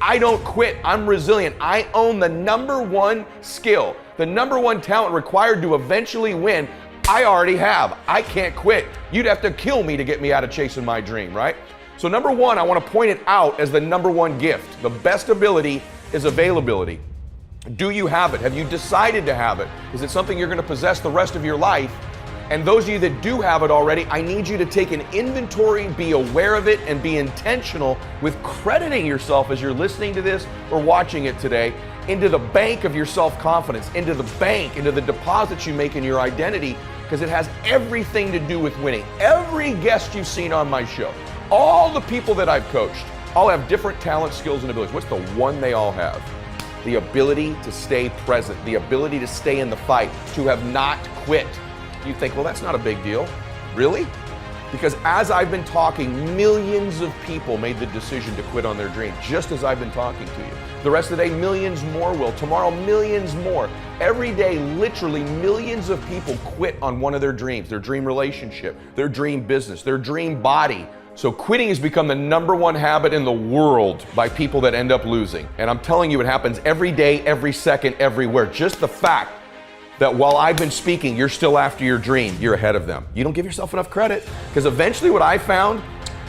I don't quit. I'm resilient. I own the number one skill, the number one talent required to eventually win. I already have. I can't quit. You'd have to kill me to get me out of chasing my dream, right? So number one, I want to point it out as the number one gift. The best ability is availability. Do you have it? Have you decided to have it? Is it something you're going to possess the rest of your life? And those of you that do have it already, I need you to take an inventory, be aware of it, and be intentional with crediting yourself as you're listening to this or watching it today into the bank of your self-confidence, into the bank, into the deposits you make in your identity, because it has everything to do with winning. Every guest you've seen on my show, all the people that I've coached, all have different talents, skills, and abilities. What's the one they all have? The ability to stay present, the ability to stay in the fight, to have not quit. You think, well, that's not a big deal. Really? Because as I've been talking, millions of people made the decision to quit on their dream, just as I've been talking to you. The rest of the day, millions more will. Tomorrow, millions more. Every day, literally millions of people quit on one of their dreams, their dream relationship, their dream business, their dream body. So quitting has become the number one habit in the world by people that end up losing. And I'm telling you, it happens every day, every second, everywhere. Just the fact that while I've been speaking, you're still after your dream, you're ahead of them. You don't give yourself enough credit, because eventually what I found,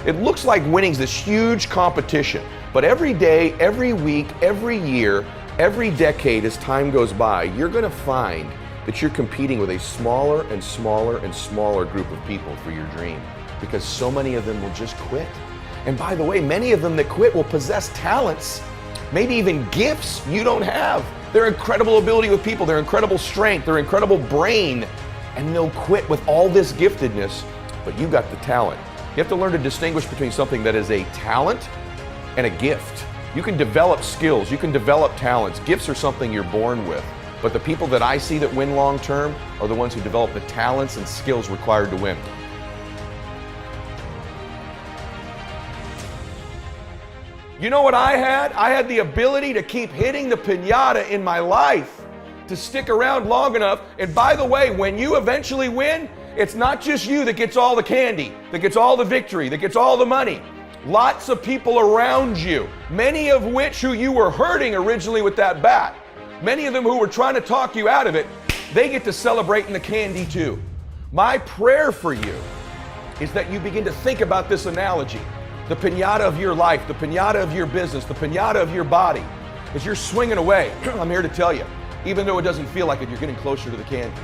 it looks like winning's this huge competition. But every day, every week, every year, every decade as time goes by, you're gonna find that you're competing with a smaller and smaller and smaller group of people for your dream, because so many of them will just quit. And by the way, many of them that quit will possess talents, maybe even gifts you don't have. Their incredible ability with people, their incredible strength, their incredible brain, and they'll quit with all this giftedness, but you got the talent. You have to learn to distinguish between something that is a talent and a gift. You can develop skills, you can develop talents. Gifts are something you're born with, but the people that I see that win long term are the ones who develop the talents and skills required to win. You know what I had? I had the ability to keep hitting the pinata in my life, to stick around long enough. And by the way, when you eventually win, it's not just you that gets all the candy, that gets all the victory, that gets all the money. Lots of people around you, many of which who you were hurting originally with that bat, many of them who were trying to talk you out of it, they get to celebrate in the candy too. My prayer for you is that you begin to think about this analogy. The pinata of your life, the pinata of your business, the pinata of your body. As you're swinging away, I'm here to tell you, even though it doesn't feel like it, you're getting closer to the candy.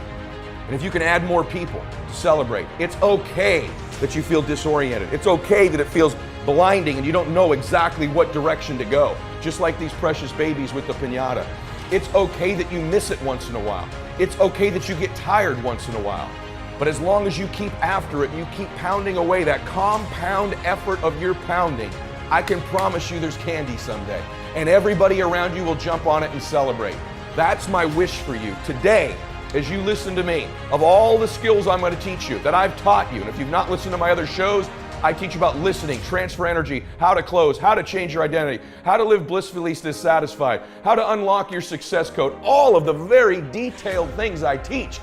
And if you can add more people to celebrate, it's okay that you feel disoriented. It's okay that it feels blinding and you don't know exactly what direction to go. Just like these precious babies with the pinata. It's okay that you miss it once in a while. It's okay that you get tired once in a while. But as long as you keep after it, and you keep pounding away that compound effort of your pounding, I can promise you there's candy someday. And everybody around you will jump on it and celebrate. That's my wish for you today, as you listen to me, of all the skills I'm going to teach you, that I've taught you. And if you've not listened to my other shows, I teach you about listening, transfer energy, how to close, how to change your identity, how to live blissfully dissatisfied, how to unlock your success code, all of the very detailed things I teach.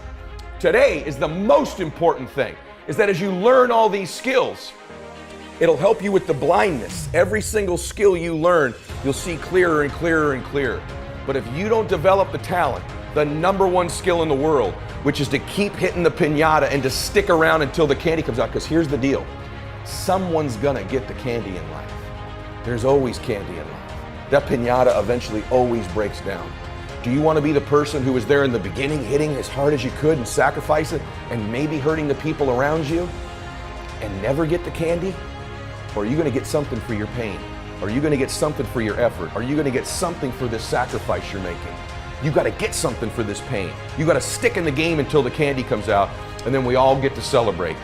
Today is the most important thing, is that as you learn all these skills, it'll help you with the blindness. Every single skill you learn, you'll see clearer and clearer and clearer. But if you don't develop the talent, the number one skill in the world, which is to keep hitting the pinata and to stick around until the candy comes out, because here's the deal. Someone's gonna get the candy in life. There's always candy in life. That pinata eventually always breaks down. Do you want to be the person who was there in the beginning, hitting as hard as you could and sacrifice it, and maybe hurting the people around you, and never get the candy? Or are you going to get something for your pain? Are you going to get something for your effort? Are you going to get something for this sacrifice you're making? You got to get something for this pain. You got to stick in the game until the candy comes out, and then we all get to celebrate.